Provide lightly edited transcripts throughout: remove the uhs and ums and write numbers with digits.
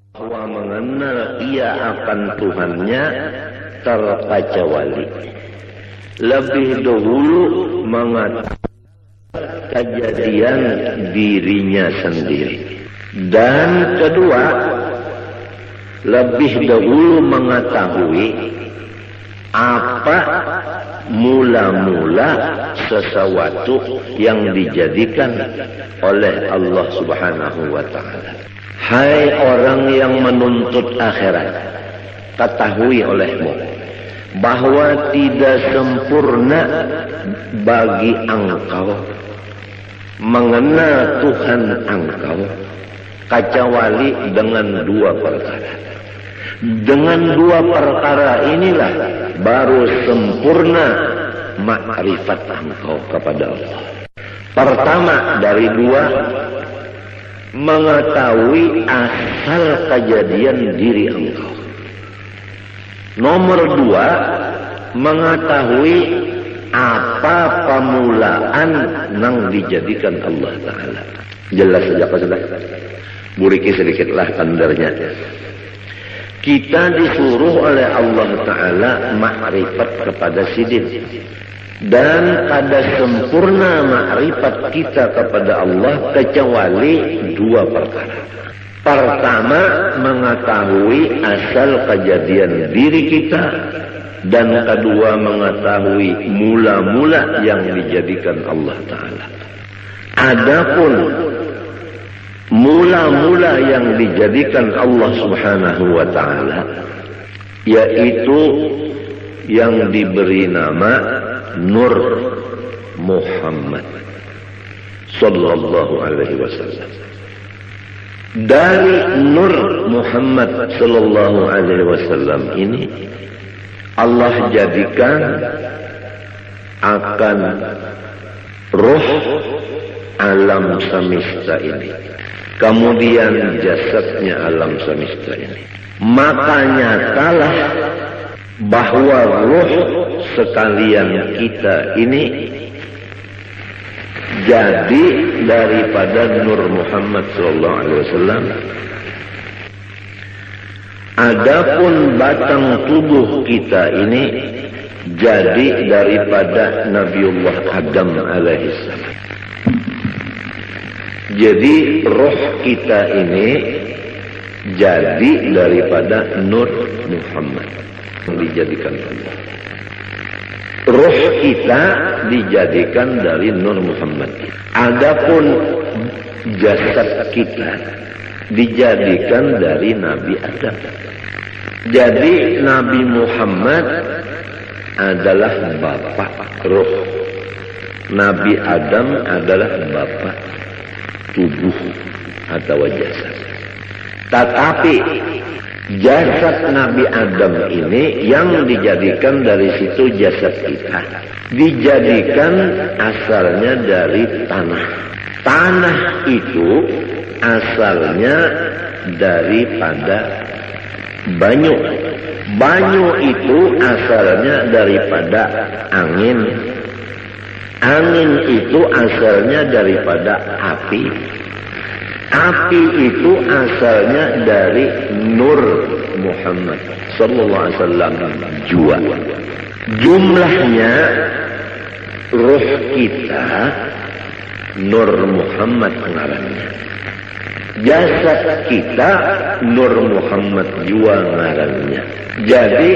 bahwa mengenal ia akan Tuhannya terkecuali. Lebih dahulu mengatakan kejadian dirinya sendiri. Dan kedua, lebih dahulu mengetahui apa mula-mula sesuatu yang dijadikan oleh Allah Subhanahu wa ta'ala. Hai orang yang menuntut akhirat, ketahui olehmu bahwa tidak sempurna bagi engkau mengenal Tuhan engkau kecuali dengan dua perkara. Dengan dua perkara inilah baru sempurna makrifat engkau kepada Allah. Pertama dari dua, mengetahui asal kejadian diri engkau. Nomor dua, mengetahui apa pemulaan yang dijadikan Allah Ta'ala. Jelas saja Pak Saudara. Buriki sedikitlah tandarnya. Kita disuruh oleh Allah Ta'ala makrifat kepada sidin. Dan ada sempurna makrifat kita kepada Allah kecuali dua perkara. Pertama, mengetahui asal kejadian diri kita. Dan kedua, mengetahui mula-mula yang dijadikan Allah Ta'ala. Adapun mula-mula yang dijadikan Allah Subhanahu wa ta'ala, yaitu yang diberi nama Nur Muhammad sallallahu alaihi wasallam. Dari Nur Muhammad sallallahu alaihi wasallam ini Allah jadikan akan roh alam semesta ini, kemudian jasadnya alam semesta ini. Maka nyatalah bahwa roh sekalian kita ini jadi daripada Nur Muhammad sallallahu alaihi wasallam. Adapun batang tubuh kita ini jadi daripada Nabiullah Adam alaihissalam. Jadi roh kita ini jadi daripada Nur Muhammad yang dijadikan Allah. Roh kita dijadikan dari Nur Muhammad. Adapun jasad kita dijadikan dari Nabi Adam. Jadi Nabi Muhammad adalah bapak roh. Nabi Adam adalah bapak tubuh atau jasad. Tetapi jasad Nabi Adam ini yang dijadikan dari situ jasad kita, dijadikan asalnya dari tanah. Tanah itu asalnya daripada banyu. Banyu itu asalnya daripada angin. Angin itu asalnya daripada api. Api itu asalnya dari Nur Muhammad sallallahu alaihi wasallam jua. Jumlahnya roh kita Nur Muhammad ngarannya. Jasad kita Nur Muhammad jua ngarannya. Jadi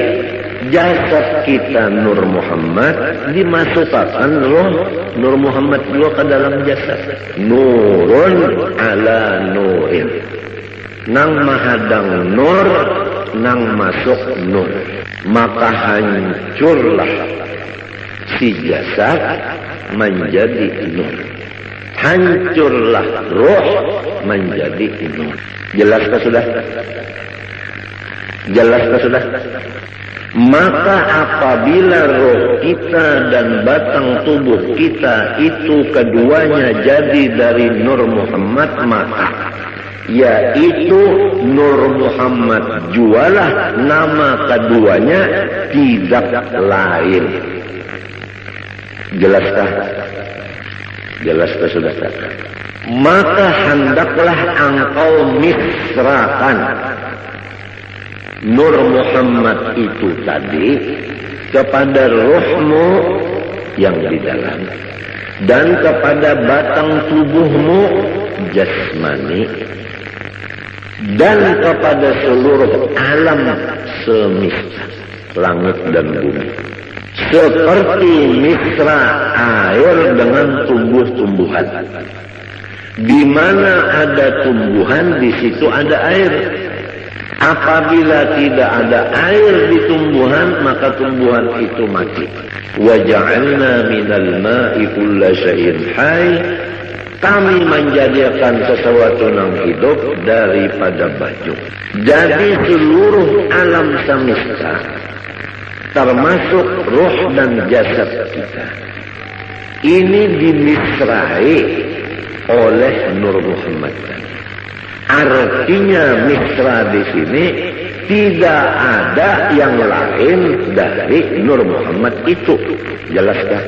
jasad kita Nur Muhammad dimasukkan roh Nur Muhammad juga ke dalam jasad. Nurun ala nurin. Nang mahadang nur, nang masuk nur. Maka hancurlah si jasad menjadi nur. Hancurlah roh menjadi nur. Jelaskah sudah? Jelaskah sudah? Maka apabila roh kita dan batang tubuh kita itu keduanya jadi dari Nur Muhammad, maka yaitu Nur Muhammad jualah nama keduanya, tidak lain. Jelaskah? Jelaskah saudara? Maka hendaklah engkau misrakan Nur Muhammad itu tadi kepada ruhmu yang di dalam dan kepada batang tubuhmu jasmani dan kepada seluruh alam semesta langit dan bumi, seperti misra air dengan tumbuh-tumbuhan. Di mana ada tumbuhan, di situ ada air. Apabila tidak ada air di tumbuhan, maka tumbuhan itu mati. Wa ja'alna minal ma'i kulla syai'in hayy. Kami menjadikan sesuatu yang hidup daripada baju. Jadi seluruh alam semesta, termasuk ruh dan jasad kita, ini dimisrai oleh Nur Muhammad. Artinya misra di sini tidak ada yang lain dari Nur Muhammad itu. Jelaskan?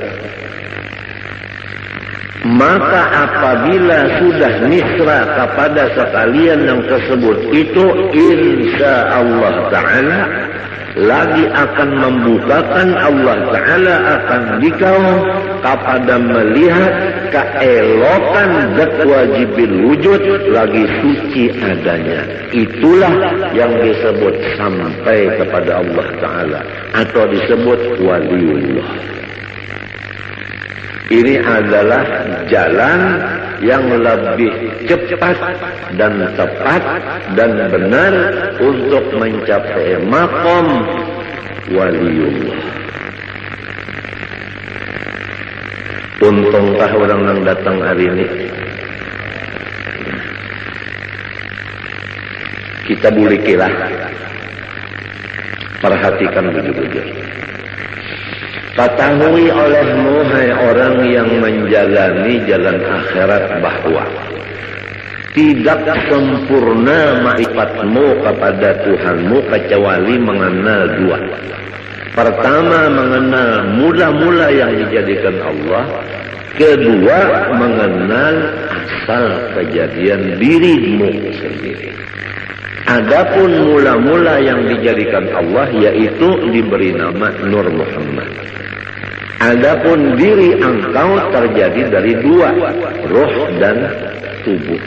Maka apabila sudah misra kepada sekalian yang tersebut itu, insya Allah Ta'ala lagi akan membukakan, Allah Ta'ala akan dikau kepada melihat keelokan zat wajibil wujud lagi suci adanya. Itulah yang disebut sampai kepada Allah Ta'ala atau disebut waliullah. Ini adalah jalan yang lebih cepat dan tepat dan benar untuk mencapai maqam waliullah. Untungkah orang yang datang hari ini? Kita bulikilah, perhatikan betul-betul. Ketahui olehmu, hai orang yang menjalani jalan akhirat, bahwa tidak sempurna ma'rifatmu kepada Tuhanmu kecuali mengenal dua. Pertama, mengenal mula-mula yang dijadikan Allah. Kedua, mengenal asal kejadian dirimu sendiri. Adapun mula-mula yang dijadikan Allah, yaitu diberi nama Nur Muhammad. Adapun diri engkau terjadi dari dua, ruh dan tubuh.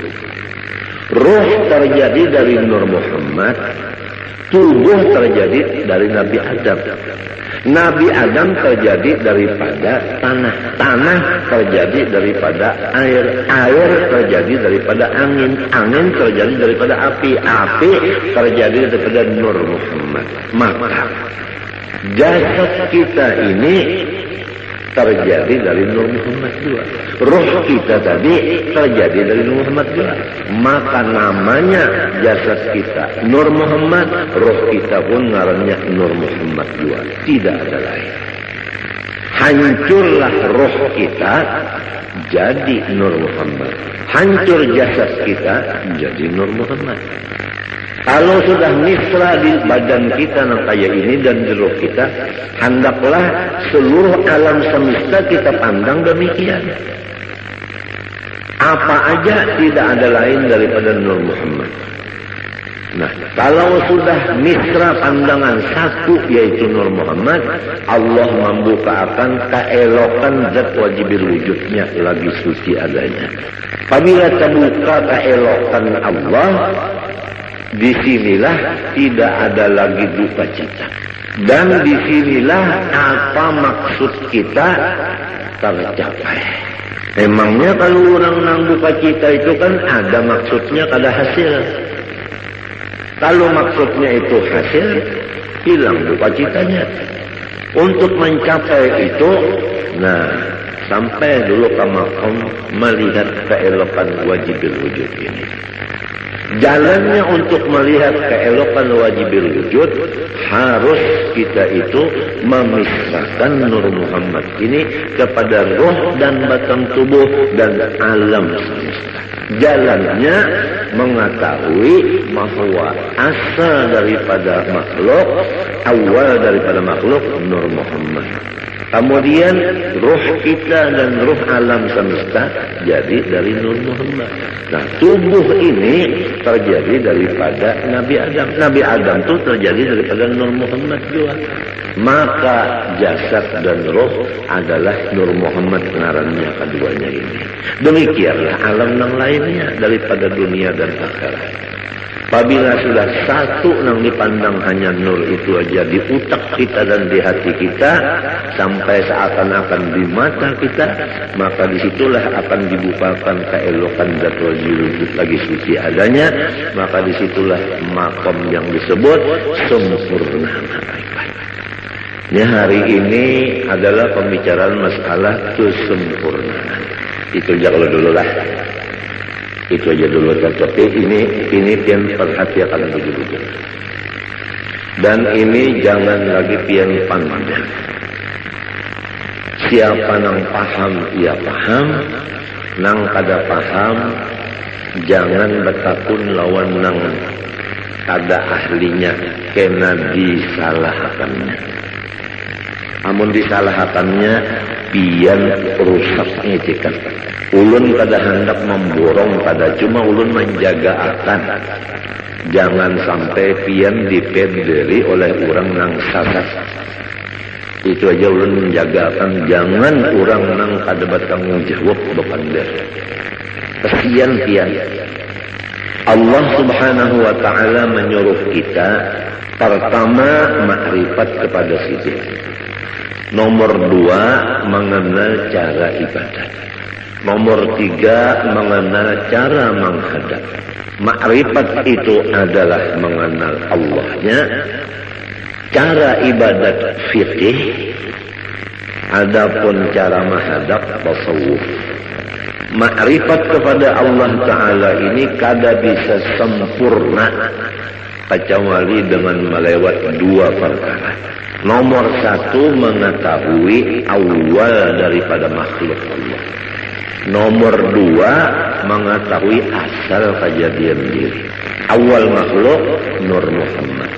Ruh terjadi dari Nur Muhammad, tubuh terjadi dari Nabi Adam. Nabi Adam terjadi daripada tanah, tanah terjadi daripada air, air terjadi daripada angin, angin terjadi daripada api, api terjadi daripada Nur Muhammad. Maka jasad kita ini terjadi dari Nur Muhammad juga. Ruh kita tadi terjadi dari Nur Muhammad juga. Maka namanya jasad kita Nur Muhammad, ruh kita pun ngarannya Nur Muhammad juga. Tidak ada lain. Hancurlah ruh kita jadi Nur Muhammad. Hancur jasad kita jadi Nur Muhammad. Kalau sudah misra di badan kita yang kayak ini dan di ruh kita, hendaklah seluruh alam semesta kita pandang demikian. Apa aja tidak ada lain daripada Nur Muhammad. Nah, kalau sudah misra pandangan satu yaitu Nur Muhammad, Allah membukakan keelokan zat wajibil wujudnya lagi suci adanya. Apabila terbuka keelokan Allah, disinilah tidak ada lagi duka cita. Dan disinilah apa maksud kita tercapai. Emangnya kalau orang nang duka cita itu kan ada maksudnya, ada hasil. Kalau maksudnya itu hasil, hilang duka citanya. Untuk mencapai itu, nah, sampai dulu ke maqam melihat keelokan wajibil wujud ini. Jalannya untuk melihat keelokan wajibil wujud, harus kita itu memisahkan Nur Muhammad ini kepada roh dan batang tubuh dan alam semesta. Jalannya mengetahui bahwa asal daripada makhluk, awal daripada makhluk Nur Muhammad. Kemudian ruh kita dan ruh alam semesta jadi dari Nur Muhammad. Nah, tubuh ini terjadi daripada Nabi Adam. Nabi Adam itu terjadi daripada Nur Muhammad juga. Maka jasad dan roh adalah Nur Muhammad ngarannya keduanya ini. Demikianlah alam yang lainnya daripada dunia dan akhirat. Apabila sudah satu yang dipandang hanya nur itu aja di utak kita dan di hati kita, sampai seakan-akan di mata kita, maka disitulah akan dibukakan keelokan zat wajib lagi suci adanya, maka disitulah makom yang disebut sempurna makrifat. Ya, hari ini adalah pembicaraan masalah kesempurnaan. Itu aja kalau dulu lah. Itu aja dulu, tapi ini pian perhatikan begitu. Dan ini jangan lagi pian pandang. Siapa nang paham ia paham, nang kada paham jangan bertakun lawan nang kada ahlinya, kena disalahkannya. Amun disalahkannya pian rusaknya cekat. Ulun kada hendak memborong, kada cuma ulun menjaga akan jangan sampai pian dipederi oleh orang nang sasat. Itu aja ulun menjaga akan jangan orang nang kada bertanggung jawab bepander. Kesian pian. Allah Subhanahu wa taala menyuruh kita pertama makrifat kepada sisi. Nomor 2 mengenal cara ibadat. Nomor 3 mengenal cara menghadap. Makrifat itu adalah mengenal Allahnya. Cara ibadat fikih. Adapun cara menghadap tasawuf. Makrifat kepada Allah Ta'ala ini kada bisa sempurna kecuali dengan melewat 2 perkara. Nomor 1 mengetahui awal daripada makhluk Allah. Nomor 2 mengetahui asal kejadian diri. Awal makhluk Nur Muhammad.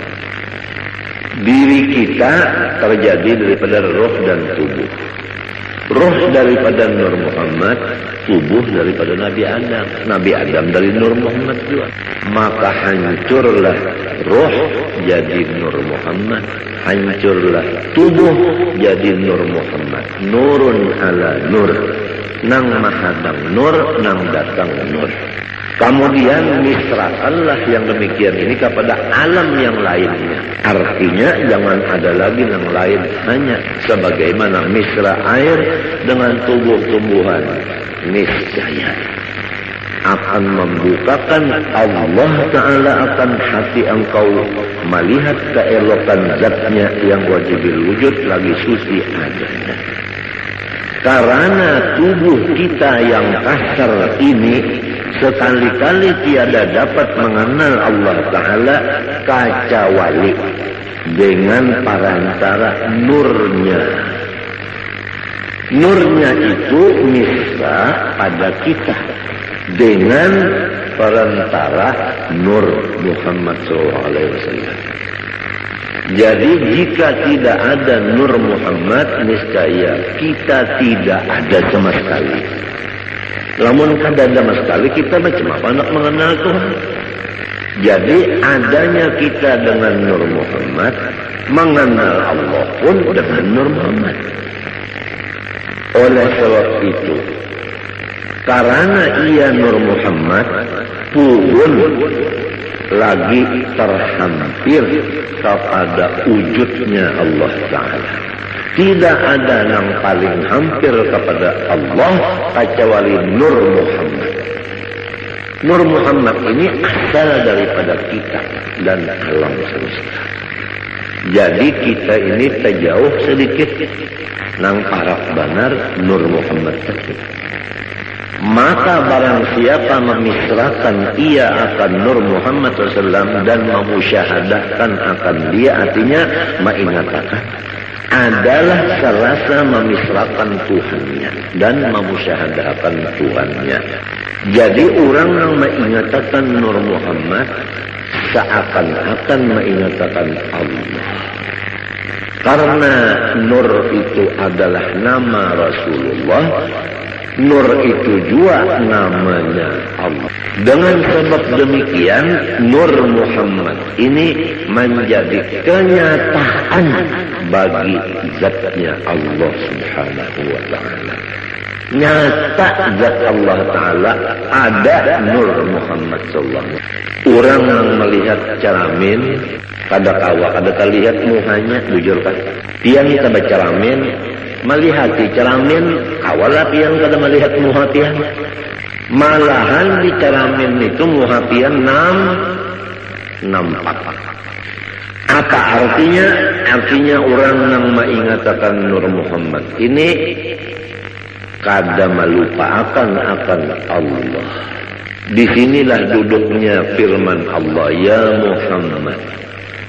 Diri kita terjadi daripada roh dan tubuh. Roh daripada Nur Muhammad, tubuh daripada Nabi Adam. Nabi Adam dari Nur Muhammad juga. Maka hancurlah roh jadi Nur Muhammad. Hancurlah tubuh jadi Nur Muhammad. Nurun ala nur. Nang mahadang nur, nang datang nur. Kemudian misrakanlah yang demikian ini kepada alam yang lainnya. Artinya jangan ada lagi yang lain, hanya sebagaimana misra air dengan tumbuh-tumbuhan. Niscaya akan membukakan Allah Ta'ala akan hati engkau melihat keelokan zatnya yang wajibil wujud lagi suci adanya. Karena tubuh kita yang kasar ini sekali-kali tiada dapat mengenal Allah Ta'ala kecuali dengan perantara nurnya. Nurnya itu misra pada kita dengan perantara Nur Muhammad SAW. Jadi jika tidak ada Nur Muhammad, niscaya kita tidak ada sama sekali. Namun kada ada sama sekali, kita macam apa nak mengenal Tuhan? Jadi adanya kita dengan Nur Muhammad, mengenal Allah pun dengan Nur Muhammad. Oleh sebab itu, karena ia Nur Muhammad pun lagi terhampir kepada wujudnya Allah Ta'ala. Tidak ada yang paling hampir kepada Allah kecuali Nur Muhammad. Nur Muhammad ini asal daripada kita dan alam semesta. Jadi kita ini terjauh sedikit nang parak benar Nur Muhammad tersebut. Maka barang siapa memisrakan ia akan Nur Muhammad SAW dan memusyahadahkan akan dia, artinya mengatakan adalah serasa memisrakan Tuhannya dan memusyahadahkan Tuhannya. Jadi orang yang mengatakan Nur Muhammad seakan-akan mengatakan Allah. Karena Nur itu adalah nama Rasulullah, Nur itu juga namanya Allah. Dengan sebab demikian, Nur Muhammad ini menjadi kenyataan bagi zatnya Allah Subhanahu wa ta'ala. Nyata zat Allah Ta'ala ada Nur Muhammad sallallahu alaihi wasallam. Orang yang melihat ceramin kada kawa, kada terlihat muhanya, bujur kan? Tiang kita baca ceramin, melihat di ceramin, kawalah tiang kada melihat muha tiang. Malahan di ceramin itu muha tiang nampak. Apa artinya? Artinya orang yang mengatakan Nur Muhammad ini kada melupakan akan Allah. Disinilah duduknya firman Allah, ya Muhammad,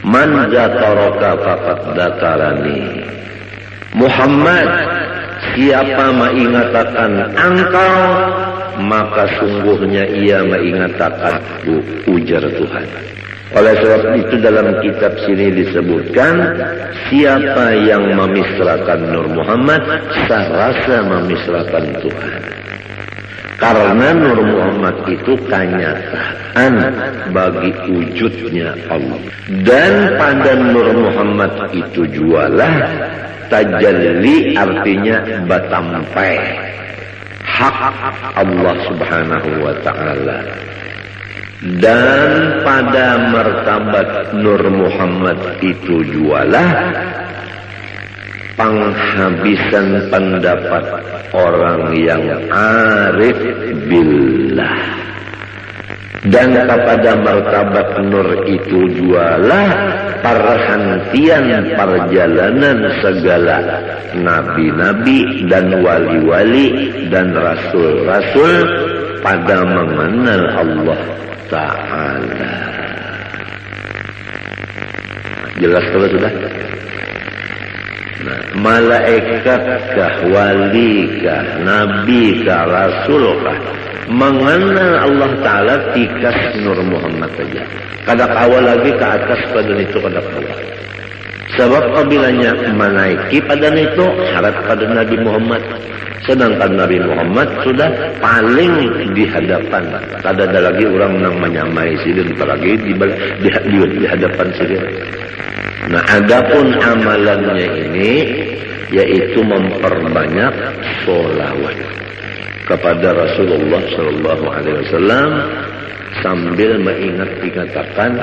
man zakaraka faqad zakarani. Muhammad, siapa mengatakan engkau, maka sungguhnya ia mengatakan aku, ujar Tuhan. Oleh sebab itu dalam kitab sini disebutkan, siapa yang memisrakan Nur Muhammad, serasa memisrakan Tuhan. Karena Nur Muhammad itu kenyataan bagi wujudnya Allah. Dan pada Nur Muhammad itu jualah tajalli, artinya batampai hak Allah Subhanahu wa ta'ala. Dan pada martabat Nur Muhammad itu jualah penghabisan pendapat orang yang arif billah. Dan kepada martabat Nur itu jualah perhentian perjalanan segala nabi-nabi dan wali-wali dan rasul-rasul pada mengenal Allah Ta'ala. Jelas kalau sudah? Nah, malaikatkah, walikah, nabikah, rasulkah, mengenal Allah Ta'ala tikas Nur Muhammad saja. Kada kawal lagi ke atas pada itu kada kawal. Sebab apabila menaiki pada itu syarat pada Nabi Muhammad. Sedangkan Nabi Muhammad sudah paling di hadapan. Kada ada lagi orang yang menyamai sidin, apalagi di hadapan sidin. Nah, adapun amalannya ini yaitu memperbanyak sholawat kepada Rasulullah Sallallahu Alaihi Wasallam sambil mengingat dikatakan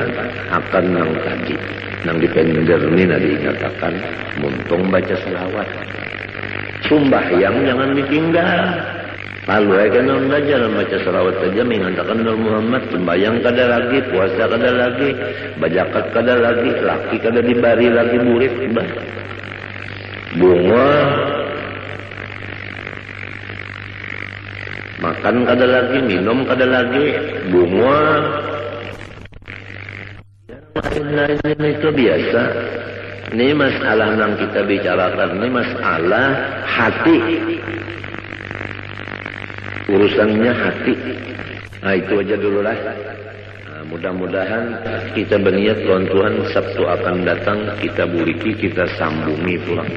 akan yang tadi, yang dipender ini diingatakan muntung baca selawat. Sumbahyang jangan ditinggal. Lalu aja belajar baca selawat saja mengatakan Nur Muhammad. Sembahyang kada lagi, puasa kada lagi, bajakat kada lagi, laki kada dibari lagi murid. Bunga makan kada lagi, minum kada lagi, bunga. Lain-lain itu biasa. Ini masalah yang kita bicarakan, ini masalah hati. Urusannya hati. Nah, itu aja dulu lah. Nah, mudah-mudahan kita berniat lawan Tuhan Sabtu akan datang kita buriki, kita sambungi pulang.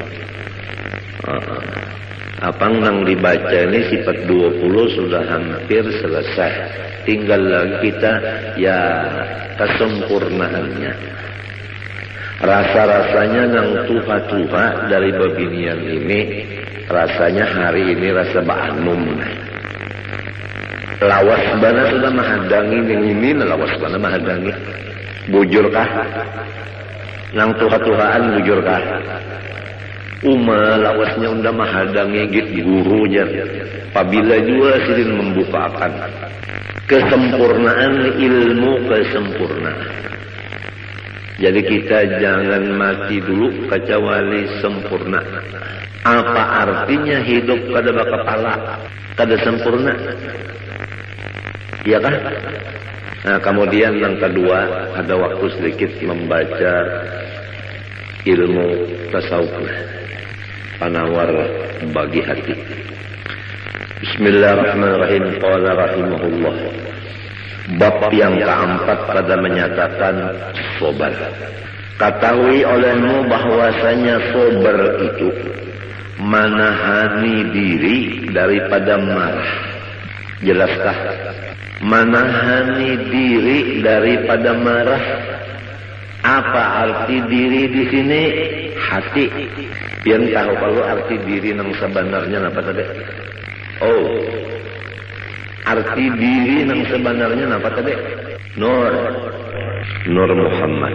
Apa yang dibaca ini sifat 20 sudah hampir selesai. Tinggal lagi kita ya kesempurnaannya. Rasa-rasanya yang tuha-tuha dari babinian ini, rasanya hari ini rasa ba'anum. Lawas bana sudah mahadangi ini, lawas bana mahadangi. Bujurkah? Yang tuha-tuhaan bujurkah? Lawasnya unda mahadangi git gurunya. Apabila juga sidin membukakan kesempurnaan ilmu, kesempurnaan. Jadi kita jangan mati dulu kecuali sempurna. Apa artinya hidup kada bakapala, kada sempurna? Iya kan? Nah, kemudian yang kedua, ada waktu sedikit membaca ilmu tasawuf, penawar bagi hati. Bismillahirrahmanirrahim. Qala rahimahullah. Bab yang keempat pada menyatakan sobat. Ketahui olehmu bahwasanya sabar itu menahani diri daripada marah. Jelaskah? Menahani diri daripada marah. Apa arti diri di sini? Hati. Yang tahu kalau arti diri yang sebenarnya apa tadi? Oh, arti diri yang sebenarnya apa tadi? Nur Muhammad.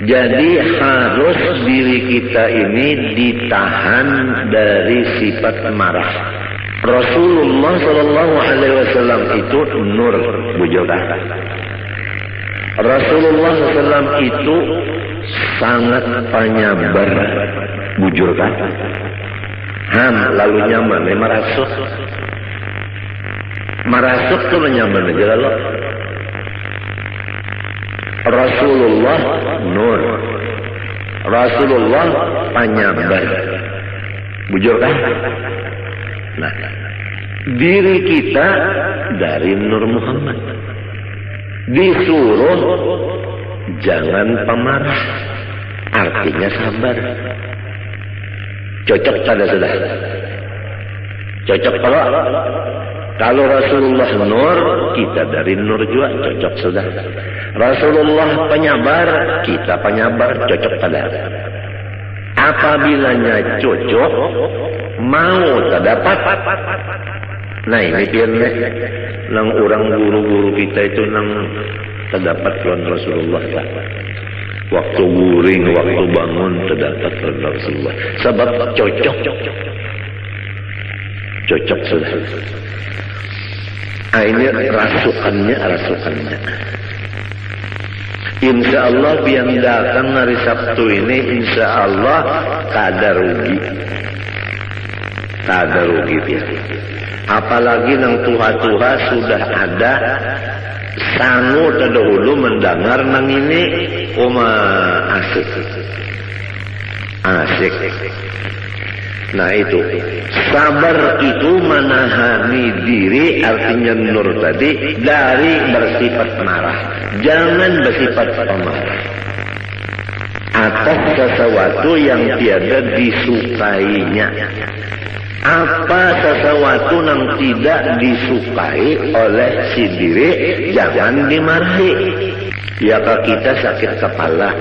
Jadi harus diri kita ini ditahan dari sifat marah. Rasulullah Shallallahu Alaihi Wasallam itu nur, bujokan. Rasulullah SAW itu sangat penyabar, bujur kan? Lalu nyaman, marasuk tuh nyaman aja lalu. Rasulullah nur, Rasulullah penyabar, bujur kan? Nah, diri kita dari Nur Muhammad. Disuruh jangan pemarah, artinya sabar. Cocok pada sudah. Cocok kalau Rasulullah nur, kita dari nur juga cocok sudah. Rasulullah penyabar, kita penyabar, cocok pada. Apabila cocok, mau terdapat. Nah ini piannya, nang orang guru-guru kita itu nang terdapat lawan Rasulullah tak. Waktu guring, waktu bangun terdapat lawan Rasulullah. Sebab cocok sudah. Ini rasukannya. Insya Allah yang datang hari Sabtu ini, insya Allah kada rugi ya. Apalagi nang tuha-tuha sudah ada sangu terdahulu mendengar nang ini, asik. Nah itu sabar itu menahani diri, artinya nur tadi, dari bersifat marah. Jangan bersifat pemarah atas sesuatu yang tiada disukainya. Apa sesuatu yang tidak disukai oleh si diri, jangan dimarahi. Ya kalau kita sakit kepala,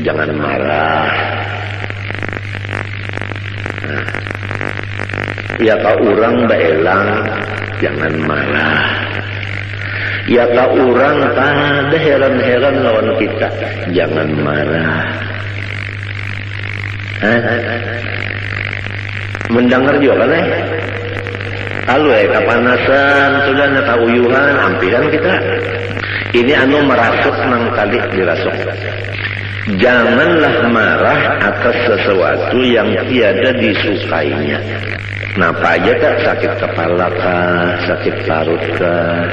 jangan marah. Ya kalau orang beelang, jangan marah. Ya kalau orang ada heran-heran lawan kita, jangan marah. Mendengar juga kan kalau kepanasan sudah nakauyuhan ampiran kita ini merasuk nang kali dirasuk. Janganlah marah atas sesuatu yang tiada disukainya. Napa aja tak, sakit kepala kah, sakit parut kah,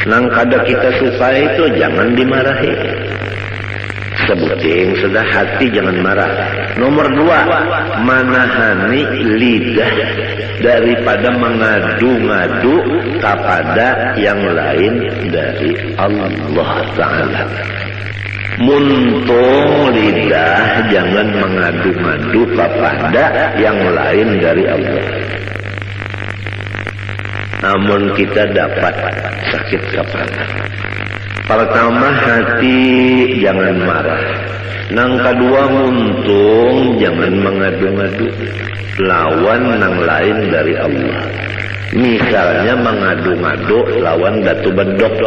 nang kada kita sukai itu jangan dimarahi. Sebuting sudah hati jangan marah. Nomor 2, menahani lidah daripada mengadu-ngadu kepada yang lain dari Allah Ta'ala. Muntung lidah jangan mengadu-ngadu kepada yang lain dari Allah. Namun kita dapat sakit kepala. Pertama, hati jangan marah. Nang kedua, muntung jangan mengadu-ngadu lawan nang lain dari Allah. Misalnya mengadu-ngadu lawan datu bedok.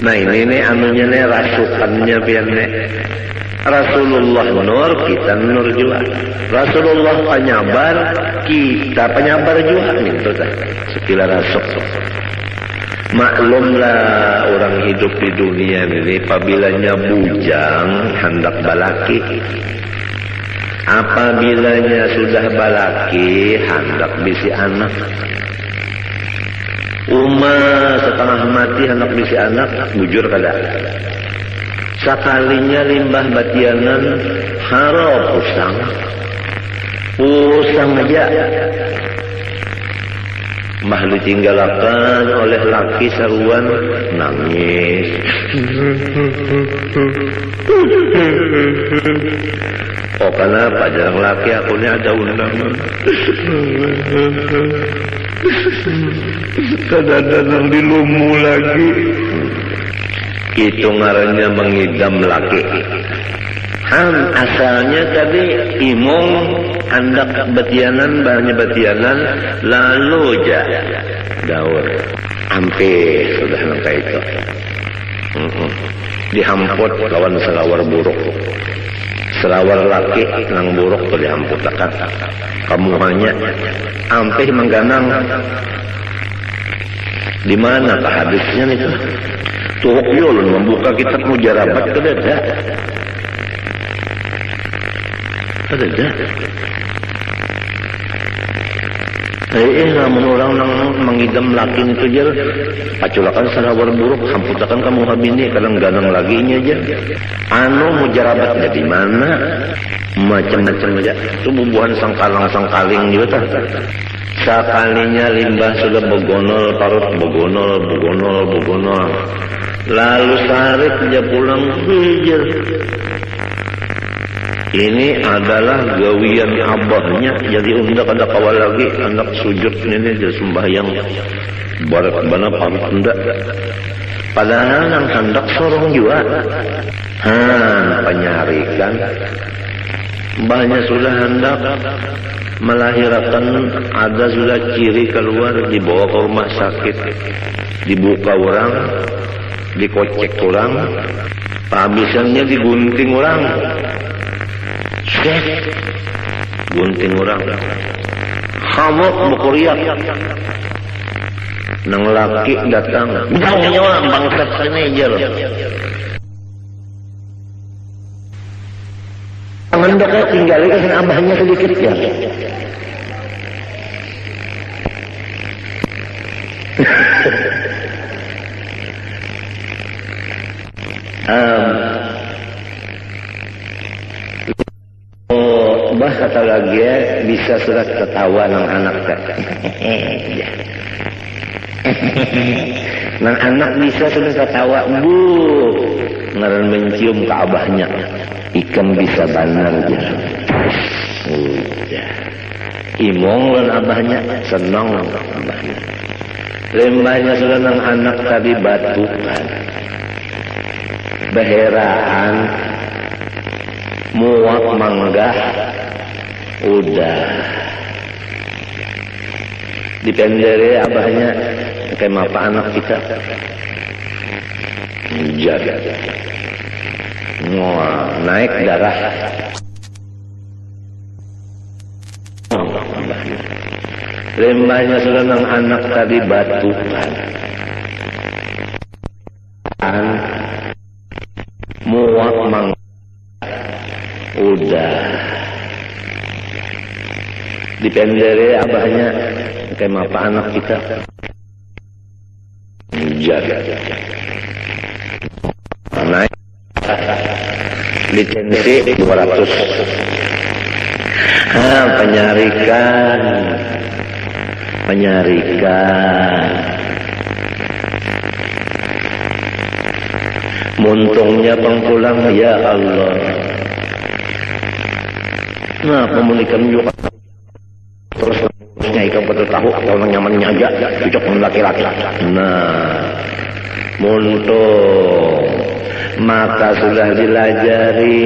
Nah ini anunya nih, rasukannya biarnya. Rasulullah nur, kita nur juga. Rasulullah penyabar, kita penyabar juga. Itu dah sekila rasuk. Maklumlah orang hidup di dunia ini, apabila bujang hendak balaki, apabila sudah balaki hendak bisi anak. Setengah mati hendak bisi anak, bujur kada. Sekalinya limbah batianan harap pusang aja. mah ditinggalakan oleh laki saruan nangis. Oh kenapa jarang laki aku ini ada undangan. Kadang-kadang di lumu lagi. Itu ngarannya mengidam laki. Asalnya tadi imong andak betianan banyak betianan lalu ja daur hampir sudah sampai itu dihamput lawan selawar buruk selawar laki nang buruk tuh dihamput akan kamu hanya hampir mengganang di mana hadisnya itu turuk yul membuka kitab mujarabat kedada ada dah. Namun orang mengidam laki itu aja, paculakan salawar buruk, hamputakan kamu habini, kadang ganang lagi ini aja. Mujarabat dari mana? Macam-macam aja. Itu bubuhan sangkaling juga tak. Sekalinya limbah sudah begonol, parut begonol. Lalu sarit dia pulang hijau. Ini adalah gawian abahnya. Jadi undak ada kawal lagi anak sujud ini dia sembahyang barat bana pamit undak. Padahal nang hendak sorong juga. Penyarikan. Banyak sudah hendak melahirkan, ada sudah ciri keluar dibawa ke rumah sakit, dibuka orang, dikocek orang, habisannya digunting orang. Gunting orang hamuk bukuriak nang laki datang nyawa bangsat senejer mendeknya tinggal lagi abahnya sedikit ya bah kata lagi bisa sudah ketawa nang anak nang anak bisa sudah ketawa bu ngaran mencium ke abahnya ikan bisa banar ya udah imong lan abahnya senang abahnya lembahnya sudah nang anak tadi batukan beheraan muak manggah udah dipendere abahnya kayak apa anak kita jaga naik darah lembahnya sudah nang anak tadi batukan muak manggah udah dipendere abahnya kayak apa anak kita jaga naik lisensi 200 penyarikan muntungnya pengpulang ya Allah. Nah, pemulikan juga terusnya ikan pada tahu kalau nyamannya aja cocok dengan laki-laki. Nah, muntung maka sudah dilajari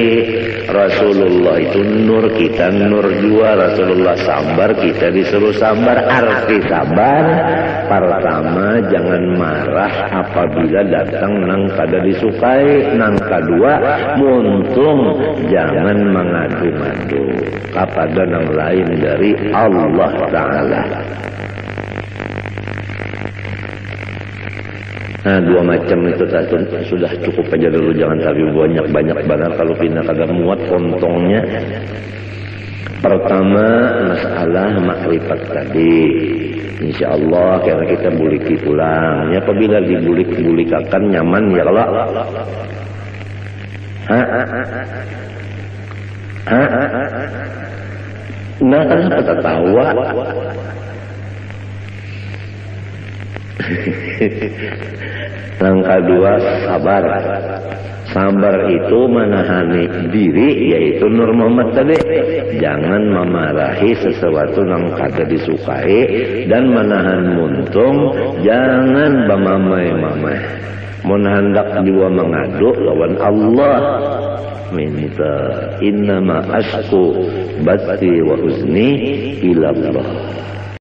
Rasulullah itu nur, kita nur juga. Rasulullah sabar, kita disuruh sabar. Arti sabar pertama jangan marah apabila datang nang kada disukai, nang kedua muntung jangan mengadu-madu kepada nang lain dari Allah Ta'ala. Nah, dua macam itu sudah cukup aja dulu, jangan terlalu banyak banget kalau pindah kagak muat kontongnya. Pertama masalah makrifat tadi, insya Allah karena kita buliki pulang ya, apabila dibulik-bulikakan nyaman ya kalau nah kenapa tertawa Yang kedua, sabar. Sabar itu menahani diri, yaitu Nur Muhammad tadi. Jangan memarahi sesuatu yang kada disukai dan menahan muntung. Jangan bamamai-mamai. Mun hendak jiwa mengadu lawan Allah, minta innama asku bati wa huzni ila Allah.